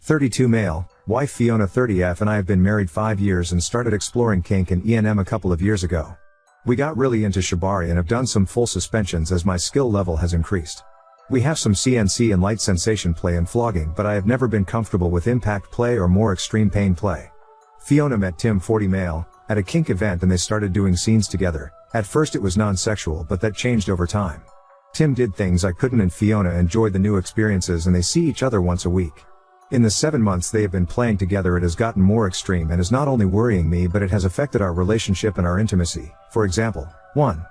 32 male, wife Fiona 30F and I have been married 5 years and started exploring kink and E&M a couple of years ago. We got really into shibari and have done some full suspensions as my skill level has increased. We have some CNC and light sensation play and flogging, but I have never been comfortable with impact play or more extreme pain play. Fiona met Tim 40 male, at a kink event and they started doing scenes together. At first it was non-sexual, but that changed over time. Tim did things I couldn't and Fiona enjoyed the new experiences and they see each other once a week. In the 7 months they have been playing together it has gotten more extreme and is not only worrying me but it has affected our relationship and our intimacy. For example, 1.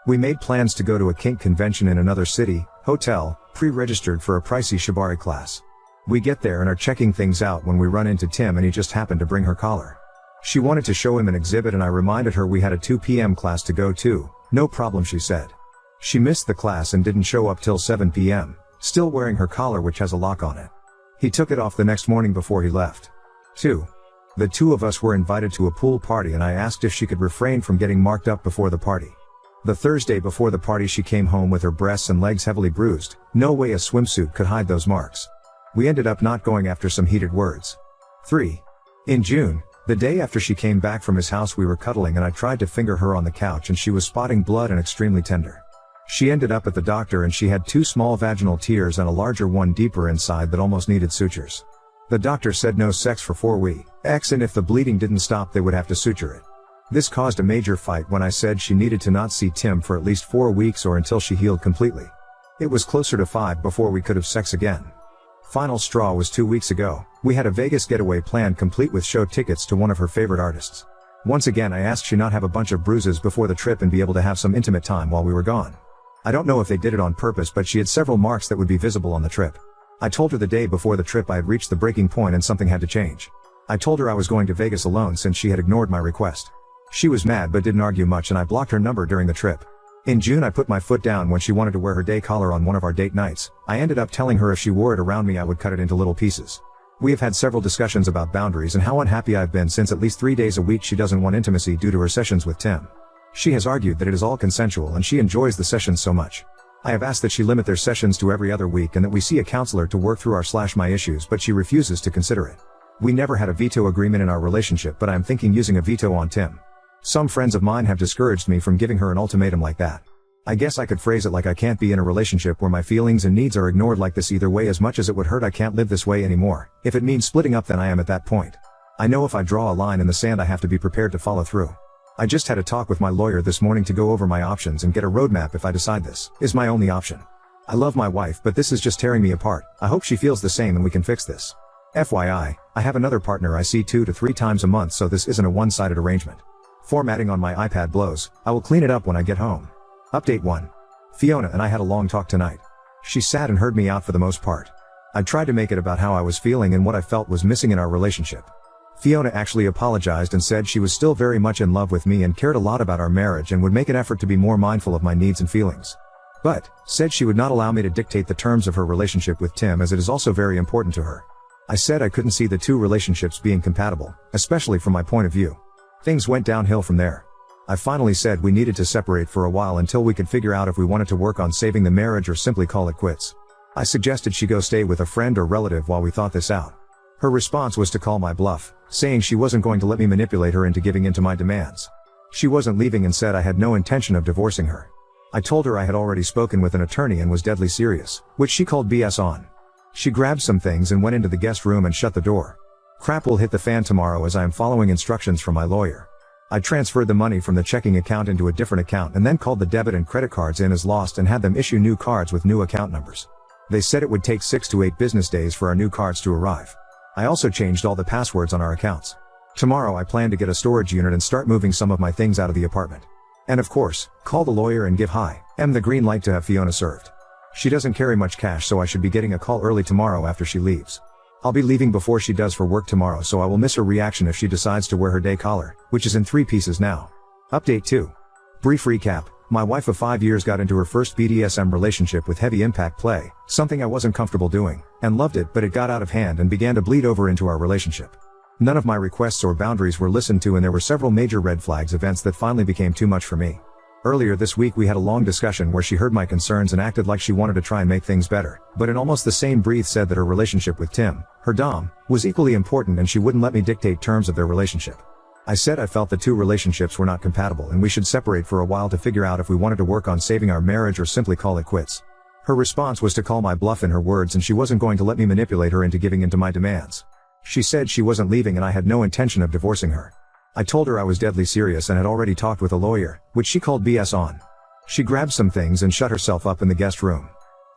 We made plans to go to a kink convention in another city, hotel, pre-registered for a pricey shibari class. We get there and are checking things out when we run into Tim and he just happened to bring her collar. She wanted to show him an exhibit and I reminded her we had a 2 p.m. class to go to. No problem, she said. She missed the class and didn't show up till 7 p.m., still wearing her collar which has a lock on it. He took it off the next morning before he left. 2. The two of us were invited to a pool party and I asked if she could refrain from getting marked up before the party. The Thursday before the party she came home with her breasts and legs heavily bruised. No way a swimsuit could hide those marks. We ended up not going after some heated words. 3. In June, the day after she came back from his house we were cuddling and I tried to finger her on the couch and she was spotting blood and extremely tender. She ended up at the doctor and she had 2 small vaginal tears and a larger one deeper inside that almost needed sutures. The doctor said no sex for 4 weeks and if the bleeding didn't stop they would have to suture it. This caused a major fight when I said she needed to not see Tim for at least 4 weeks or until she healed completely. It was closer to 5 before we could have sex again. Final straw was 2 weeks ago. We had a Vegas getaway planned complete with show tickets to one of her favorite artists. Once again I asked she not have a bunch of bruises before the trip and be able to have some intimate time while we were gone. I don't know if they did it on purpose but she had several marks that would be visible on the trip. I told her the day before the trip I had reached the breaking point and something had to change. I told her I was going to Vegas alone since she had ignored my request. She was mad but didn't argue much and I blocked her number during the trip. In June I put my foot down when she wanted to wear her day collar on one of our date nights. I ended up telling her if she wore it around me I would cut it into little pieces. We have had several discussions about boundaries and how unhappy I've been since at least 3 days a week she doesn't want intimacy due to her sessions with Tim. She has argued that it is all consensual and she enjoys the sessions so much. I have asked that she limit their sessions to every other week and that we see a counselor to work through our/my issues but she refuses to consider it. We never had a veto agreement in our relationship but I am thinking using a veto on Tim. Some friends of mine have discouraged me from giving her an ultimatum like that. I guess I could phrase it like I can't be in a relationship where my feelings and needs are ignored like this either way. As much as it would hurt I can't live this way anymore. If it means splitting up then I am at that point. I know if I draw a line in the sand I have to be prepared to follow through. I just had a talk with my lawyer this morning to go over my options and get a roadmap if I decide this is my only option. I love my wife but this is just tearing me apart. I hope she feels the same and we can fix this. FYI, I have another partner I see 2 to 3 times a month so this isn't a one-sided arrangement. Formatting on my iPad blows. I will clean it up when I get home. Update 1. Fiona and I had a long talk tonight. She sat and heard me out for the most part. I tried to make it about how I was feeling and what I felt was missing in our relationship. Fiona actually apologized and said she was still very much in love with me and cared a lot about our marriage and would make an effort to be more mindful of my needs and feelings. But, said she would not allow me to dictate the terms of her relationship with Tim as it is also very important to her. I said I couldn't see the two relationships being compatible, especially from my point of view. Things went downhill from there. I finally said we needed to separate for a while until we could figure out if we wanted to work on saving the marriage or simply call it quits. I suggested she go stay with a friend or relative while we thought this out. Her response was to call my bluff, saying she wasn't going to let me manipulate her into giving in to my demands. She wasn't leaving and said I had no intention of divorcing her. I told her I had already spoken with an attorney and was deadly serious, which she called BS on. She grabbed some things and went into the guest room and shut the door. Crap will hit the fan tomorrow as I am following instructions from my lawyer. I transferred the money from the checking account into a different account and then called the debit and credit cards in as lost and had them issue new cards with new account numbers. They said it would take 6 to 8 business days for our new cards to arrive. I also changed all the passwords on our accounts. Tomorrow I plan to get a storage unit and start moving some of my things out of the apartment. And of course, call the lawyer and give the green light to have Fiona served. She doesn't carry much cash so I should be getting a call early tomorrow after she leaves. I'll be leaving before she does for work tomorrow so I will miss her reaction if she decides to wear her day collar, which is in 3 pieces now. Update 2. Brief recap. My wife of 5 years got into her first BDSM relationship with heavy impact play, something I wasn't comfortable doing, and loved it but it got out of hand and began to bleed over into our relationship. None of my requests or boundaries were listened to and there were several major red flags events that finally became too much for me. Earlier this week we had a long discussion where she heard my concerns and acted like she wanted to try and make things better, but in almost the same breath said that her relationship with Tim, her dom, was equally important and she wouldn't let me dictate terms of their relationship. I said I felt the two relationships were not compatible and we should separate for a while to figure out if we wanted to work on saving our marriage or simply call it quits. Her response was to call my bluff in her words and she wasn't going to let me manipulate her into giving in to my demands. She said she wasn't leaving and I had no intention of divorcing her. I told her I was deadly serious and had already talked with a lawyer, which she called BS on. She grabbed some things and shut herself up in the guest room.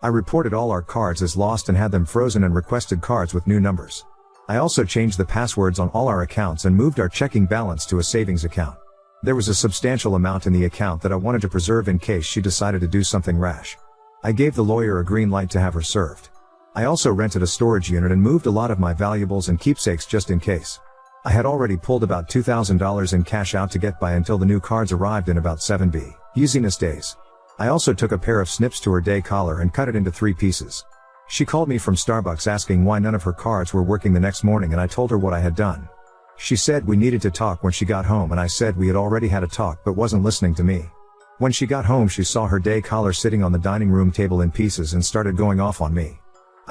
I reported all our cards as lost and had them frozen and requested cards with new numbers. I also changed the passwords on all our accounts and moved our checking balance to a savings account. There was a substantial amount in the account that I wanted to preserve in case she decided to do something rash. I gave the lawyer a green light to have her served. I also rented a storage unit and moved a lot of my valuables and keepsakes just in case. I had already pulled about $2,000 in cash out to get by until the new cards arrived in about 7 business days. I also took a pair of snips to her day collar and cut it into 3 pieces. She called me from Starbucks asking why none of her cards were working the next morning and I told her what I had done. She said we needed to talk when she got home and I said we had already had a talk but wasn't listening to me. When she got home she saw her day collar sitting on the dining room table in pieces and started going off on me.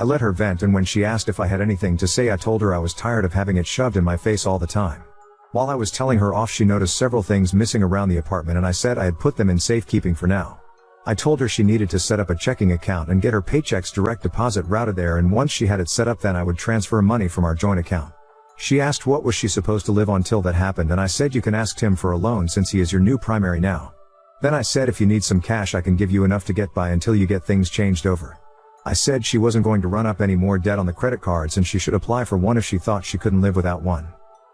I let her vent and when she asked if I had anything to say I told her I was tired of having it shoved in my face all the time. While I was telling her off she noticed several things missing around the apartment and I said I had put them in safekeeping for now. I told her she needed to set up a checking account and get her paychecks direct deposit routed there and once she had it set up then I would transfer money from our joint account. She asked what was she supposed to live on till that happened and I said you can ask Tim for a loan since he is your new primary now. Then I said if you need some cash I can give you enough to get by until you get things changed over. I said she wasn't going to run up any more debt on the credit cards and she should apply for one if she thought she couldn't live without one.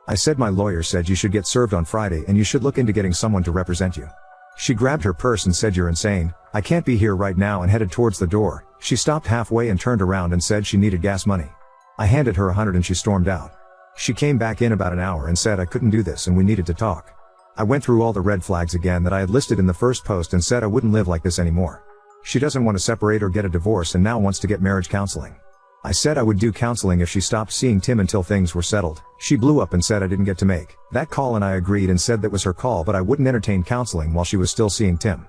I said my lawyer said you should get served on Friday and you should look into getting someone to represent you. She grabbed her purse and said you're insane, I can't be here right now and headed towards the door. She stopped halfway and turned around and said she needed gas money. I handed her $100 and she stormed out. She came back in about an hour and said I couldn't do this and we needed to talk. I went through all the red flags again that I had listed in the first post and said I wouldn't live like this anymore. She doesn't want to separate or get a divorce and now wants to get marriage counseling. I said I would do counseling if she stopped seeing Tim until things were settled. She blew up and said I didn't get to make that call and I agreed and said that was her call but I wouldn't entertain counseling while she was still seeing Tim.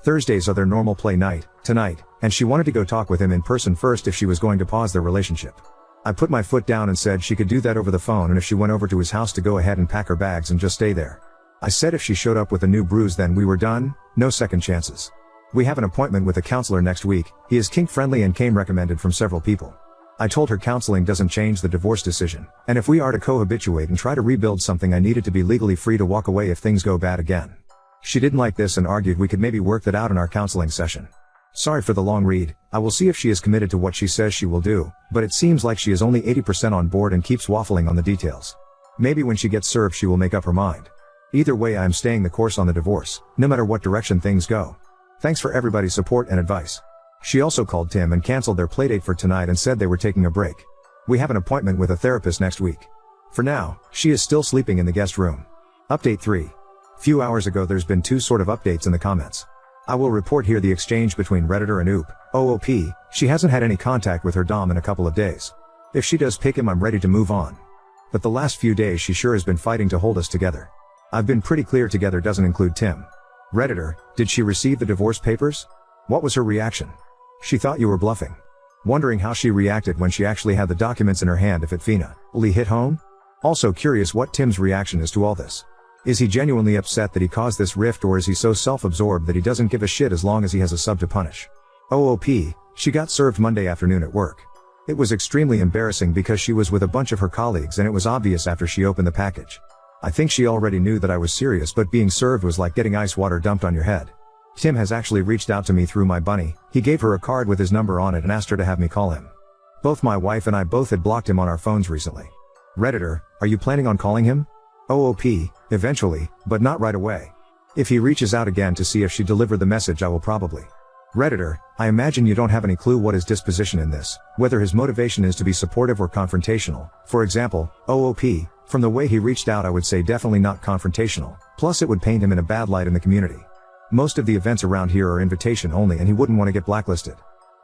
Thursdays are their normal play night, tonight, and she wanted to go talk with him in person first if she was going to pause their relationship. I put my foot down and said she could do that over the phone and if she went over to his house to go ahead and pack her bags and just stay there. I said if she showed up with a new bruise then we were done, no second chances. We have an appointment with a counselor next week, he is kink friendly and came recommended from several people. I told her counseling doesn't change the divorce decision, and if we are to cohabituate and try to rebuild something I needed to be legally free to walk away if things go bad again. She didn't like this and argued we could maybe work that out in our counseling session. Sorry for the long read, I will see if she is committed to what she says she will do, but it seems like she is only 80% on board and keeps waffling on the details. Maybe when she gets served she will make up her mind. Either way I am staying the course on the divorce, no matter what direction things go. Thanks for everybody's support and advice. She also called Tim and canceled their playdate for tonight and said they were taking a break. We have an appointment with a therapist next week. For now, she is still sleeping in the guest room. Update 3. Few hours ago there's been 2 sort of updates in the comments. I will report here the exchange between Redditor and OOP. She hasn't had any contact with her dom in a couple of days. If she does pick him I'm ready to move on. But the last few days she sure has been fighting to hold us together. I've been pretty clear together doesn't include Tim. Redditor, did she receive the divorce papers? What was her reaction? She thought you were bluffing. Wondering how she reacted when she actually had the documents in her hand if it finally hit home? Also curious what Tim's reaction is to all this. Is he genuinely upset that he caused this rift or is he so self-absorbed that he doesn't give a shit as long as he has a sub to punish? OOP, she got served Monday afternoon at work. It was extremely embarrassing because she was with a bunch of her colleagues and it was obvious after she opened the package. I think she already knew that I was serious but being served was like getting ice water dumped on your head. Tim has actually reached out to me through my bunny, he gave her a card with his number on it and asked her to have me call him. Both my wife and I both had blocked him on our phones recently. Redditor, are you planning on calling him? OOP, eventually, but not right away. If he reaches out again to see if she delivered the message I will probably. Redditor, I imagine you don't have any clue what his disposition in this, whether his motivation is to be supportive or confrontational. For example, OOP, from the way he reached out I would say definitely not confrontational, plus it would paint him in a bad light in the community. Most of the events around here are invitation only and he wouldn't want to get blacklisted.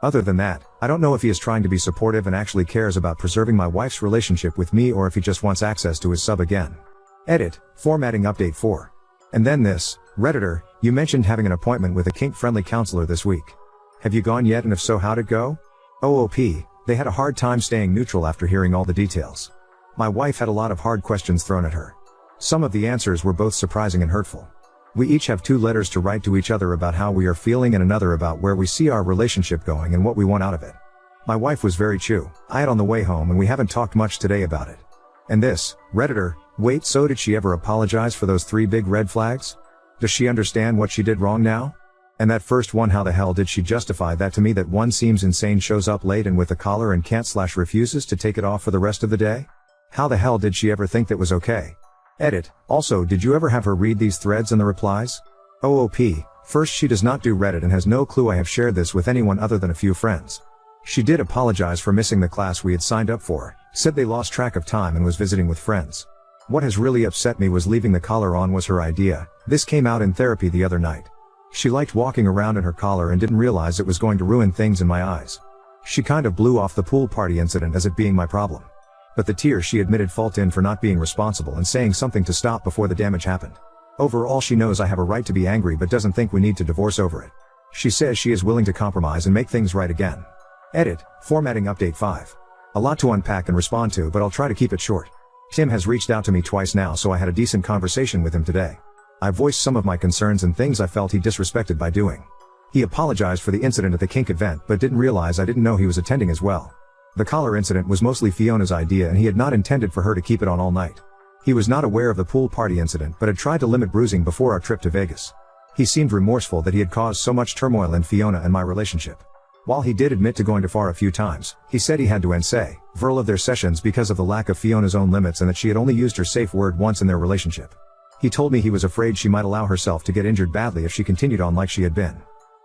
Other than that, I don't know if he is trying to be supportive and actually cares about preserving my wife's relationship with me or if he just wants access to his sub again. Edit, formatting update 4. And then this, Redditor, you mentioned having an appointment with a kink-friendly counselor this week. Have you gone yet, and if so, how'd it go? OOP, they had a hard time staying neutral after hearing all the details. My wife had a lot of hard questions thrown at her. Some of the answers were both surprising and hurtful. We each have 2 letters to write to each other about how we are feeling and another about where we see our relationship going and what we want out of it. My wife was very I on the way home, and we haven't talked much today about it. And this, Redditor, wait, so did she ever apologize for those 3 big red flags? Does she understand what she did wrong now? And that first one, how the hell did she justify that to me? That one seems insane, shows up late and with a collar and can't/refuses to take it off for the rest of the day? How the hell did she ever think that was okay? Edit. Also, did you ever have her read these threads and the replies? OOP. First, she does not do Reddit and has no clue I have shared this with anyone other than a few friends. She did apologize for missing the class we had signed up for, said they lost track of time and was visiting with friends. What has really upset me was leaving the collar on was her idea. This came out in therapy the other night. She liked walking around in her collar and didn't realize it was going to ruin things in my eyes. She kind of blew off the pool party incident as it being my problem. But the tears she admitted fault in for not being responsible and saying something to stop before the damage happened. Overall, she knows I have a right to be angry but doesn't think we need to divorce over it. She says she is willing to compromise and make things right again. Edit. Formatting update 5. A lot to unpack and respond to, but I'll try to keep it short. Tim has reached out to me twice now, so I had a decent conversation with him today. I voiced some of my concerns and things I felt he disrespected by doing. He apologized for the incident at the kink event but didn't realize I didn't know he was attending as well. The collar incident was mostly Fiona's idea and he had not intended for her to keep it on all night. He was not aware of the pool party incident but had tried to limit bruising before our trip to Vegas. He seemed remorseful that he had caused so much turmoil in Fiona and my relationship. While he did admit to going too far a few times, he said he had to end several of their sessions because of the lack of Fiona's own limits and that she had only used her safe word once in their relationship. He told me he was afraid she might allow herself to get injured badly if she continued on like she had been.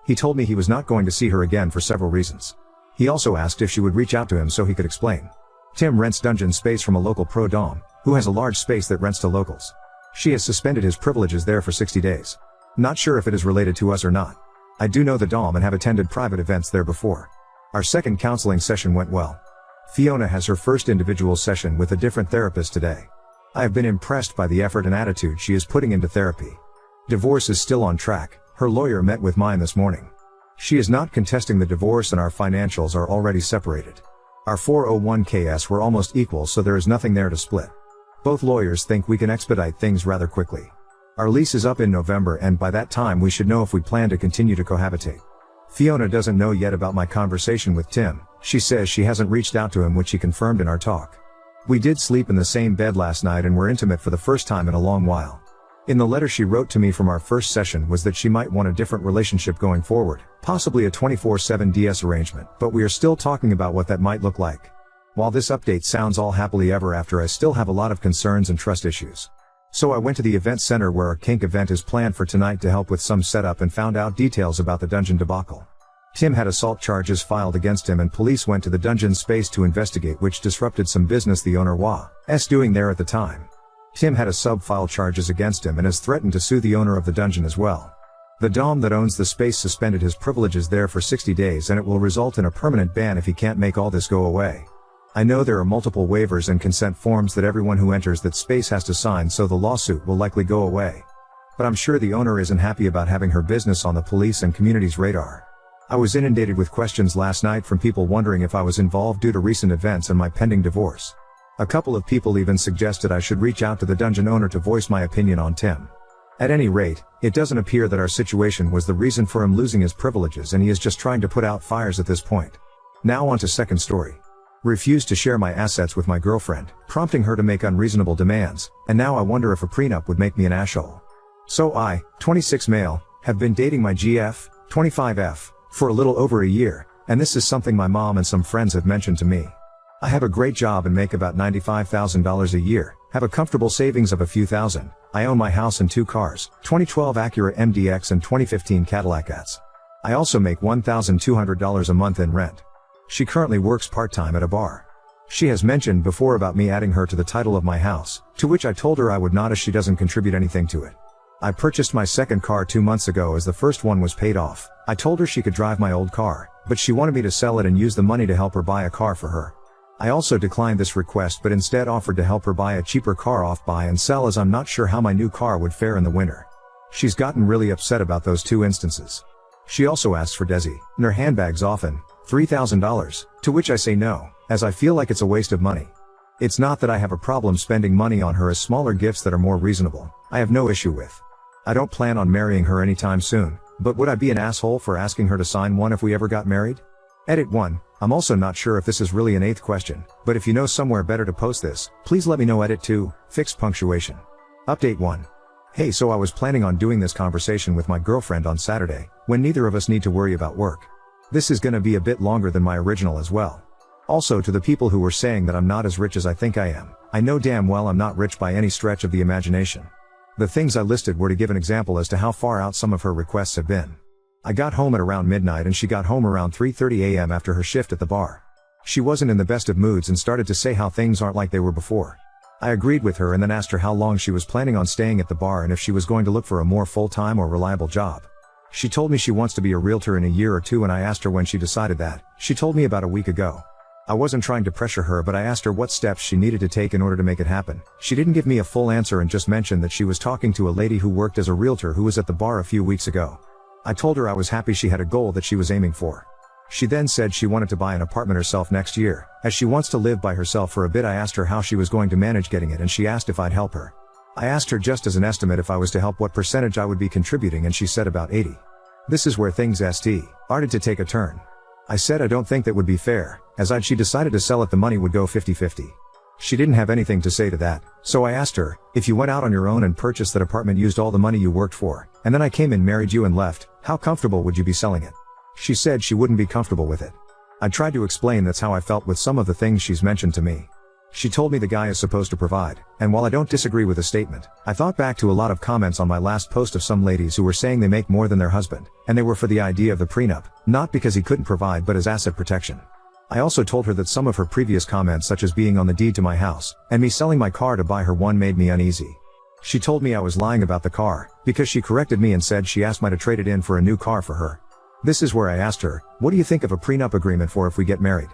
He told me he was not going to see her again for several reasons. He also asked if she would reach out to him so he could explain. Tim rents dungeon space from a local pro dom, who has a large space that rents to locals. She has suspended his privileges there for 60 days. Not sure if it is related to us or not. I do know the dom and have attended private events there before. Our second counseling session went well. Fiona has her first individual session with a different therapist today. I have been impressed by the effort and attitude she is putting into therapy. Divorce is still on track. Her lawyer met with mine this morning. She is not contesting the divorce and our financials are already separated. Our 401ks were almost equal, so there is nothing there to split. Both lawyers think we can expedite things rather quickly. Our lease is up in November and by that time we should know if we plan to continue to cohabitate. Fiona doesn't know yet about my conversation with Tim. She says she hasn't reached out to him, which he confirmed in our talk. We did sleep in the same bed last night and were intimate for the first time in a long while. In the letter she wrote to me from our first session was that she might want a different relationship going forward, possibly a 24/7 DS arrangement, but we are still talking about what that might look like. While this update sounds all happily ever after, I still have a lot of concerns and trust issues. So I went to the event center where our kink event is planned for tonight to help with some setup and found out details about the dungeon debacle. Tim had assault charges filed against him and police went to the dungeon space to investigate, which disrupted some business the owner was doing there at the time. Tim had a sub-file charges against him and has threatened to sue the owner of the dungeon as well. The dom that owns the space suspended his privileges there for 60 days and it will result in a permanent ban if he can't make all this go away. I know there are multiple waivers and consent forms that everyone who enters that space has to sign, so the lawsuit will likely go away. But I'm sure the owner isn't happy about having her business on the police and community's radar. I was inundated with questions last night from people wondering if I was involved due to recent events and my pending divorce. A couple of people even suggested I should reach out to the dungeon owner to voice my opinion on Tim. At any rate, it doesn't appear that our situation was the reason for him losing his privileges and he is just trying to put out fires at this point. Now on to second story. Refused to share my assets with my girlfriend, prompting her to make unreasonable demands, and now I wonder if a prenup would make me an asshole. So I, 26 male, have been dating my GF, 25F, for a little over a year, and this is something my mom and some friends have mentioned to me. I have a great job and make about $95,000 a year, have a comfortable savings of a few thousand, I own my house and 2 cars, 2012 Acura MDX and 2015 Cadillac Atz. I also make $1,200 a month in rent. She currently works part-time at a bar. She has mentioned before about me adding her to the title of my house, to which I told her I would not as she doesn't contribute anything to it. I purchased my second car 2 months ago as the first one was paid off. I told her she could drive my old car, but she wanted me to sell it and use the money to help her buy a car for her. I also declined this request but instead offered to help her buy a cheaper car off buy and sell, as I'm not sure how my new car would fare in the winter. She's gotten really upset about those two instances. She also asks for Desi and her handbags often, $3,000, to which I say no, as I feel like it's a waste of money. It's not that I have a problem spending money on her as smaller gifts that are more reasonable, I have no issue with. I don't plan on marrying her anytime soon, but would I be an asshole for asking her to sign one if we ever got married? Edit 1. I'm also not sure if this is really an 8th question, but if you know somewhere better to post this, please let me know. Edit 2. Fixed punctuation. Update 1. Hey, so I was planning on doing this conversation with my girlfriend on Saturday, when neither of us need to worry about work. This is gonna be a bit longer than my original as well. Also, to the people who were saying that I'm not as rich as I think I am, I know damn well I'm not rich by any stretch of the imagination. The things I listed were to give an example as to how far out some of her requests have been. I got home at around midnight and she got home around 3:30 a.m. after her shift at the bar. She wasn't in the best of moods and started to say how things aren't like they were before. I agreed with her and then asked her how long she was planning on staying at the bar and if she was going to look for a more full-time or reliable job. She told me she wants to be a realtor in a year or two, and I asked her when she decided that. She told me about a week ago. I wasn't trying to pressure her, but I asked her what steps she needed to take in order to make it happen. She didn't give me a full answer and just mentioned that she was talking to a lady who worked as a realtor who was at the bar a few weeks ago. I told her I was happy she had a goal that she was aiming for. She then said she wanted to buy an apartment herself next year, as she wants to live by herself for a bit. I asked her how she was going to manage getting it and she asked if I'd help her. I asked her just as an estimate if I was to help what percentage I would be contributing and she said about 80. This is where things started to take a turn. I said I don't think that would be fair, as she decided to sell it, the money would go 50-50. She didn't have anything to say to that, so I asked her, if you went out on your own and purchased that apartment, used all the money you worked for, and then I came and married you and left, how comfortable would you be selling it? She said she wouldn't be comfortable with it. I tried to explain that's how I felt with some of the things she's mentioned to me. She told me the guy is supposed to provide, and while I don't disagree with the statement, I thought back to a lot of comments on my last post of some ladies who were saying they make more than their husband, and they were for the idea of the prenup, not because he couldn't provide but as asset protection. I also told her that some of her previous comments, such as being on the deed to my house, and me selling my car to buy her one, made me uneasy. She told me I was lying about the car, because she corrected me and said she asked me to trade it in for a new car for her. This is where I asked her, what do you think of a prenup agreement for if we get married?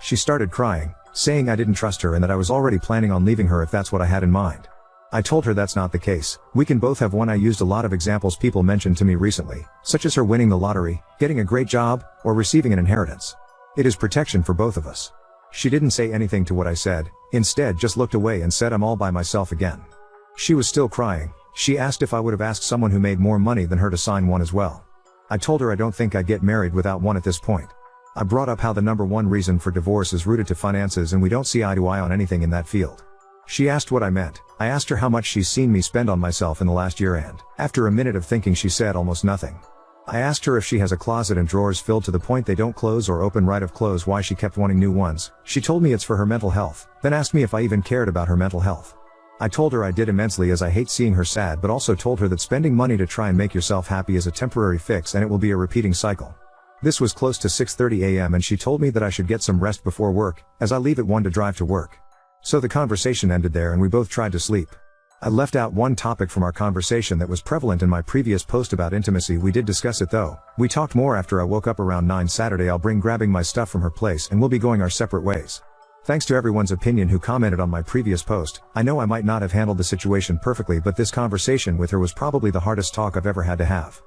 She started crying, saying I didn't trust her and that I was already planning on leaving her if that's what I had in mind. I told her that's not the case, we can both have one. I used a lot of examples people mentioned to me recently, such as her winning the lottery, getting a great job, or receiving an inheritance. It is protection for both of us. She didn't say anything to what I said, instead just looked away and said I'm all by myself again. She was still crying. She asked if I would have asked someone who made more money than her to sign one as well. I told her I don't think I'd get married without one at this point. I brought up how the number one reason for divorce is rooted to finances and we don't see eye to eye on anything in that field. She asked what I meant. I asked her how much she's seen me spend on myself in the last year and, after a minute of thinking, she said almost nothing. I asked her if she has a closet and drawers filled to the point they don't close or open right of clothes, why she kept wanting new ones. She told me it's for her mental health, then asked me if I even cared about her mental health. I told her I did immensely, as I hate seeing her sad, but also told her that spending money to try and make yourself happy is a temporary fix and it will be a repeating cycle. This was close to 6:30 a.m. and she told me that I should get some rest before work, as I leave at 1 to drive to work. So the conversation ended there and we both tried to sleep. I left out one topic from our conversation that was prevalent in my previous post about intimacy. We did discuss it though. We talked more after I woke up around 9 Saturday. I'll bring grabbing my stuff from her place and we'll be going our separate ways. Thanks to everyone's opinion who commented on my previous post. I know I might not have handled the situation perfectly, but this conversation with her was probably the hardest talk I've ever had to have.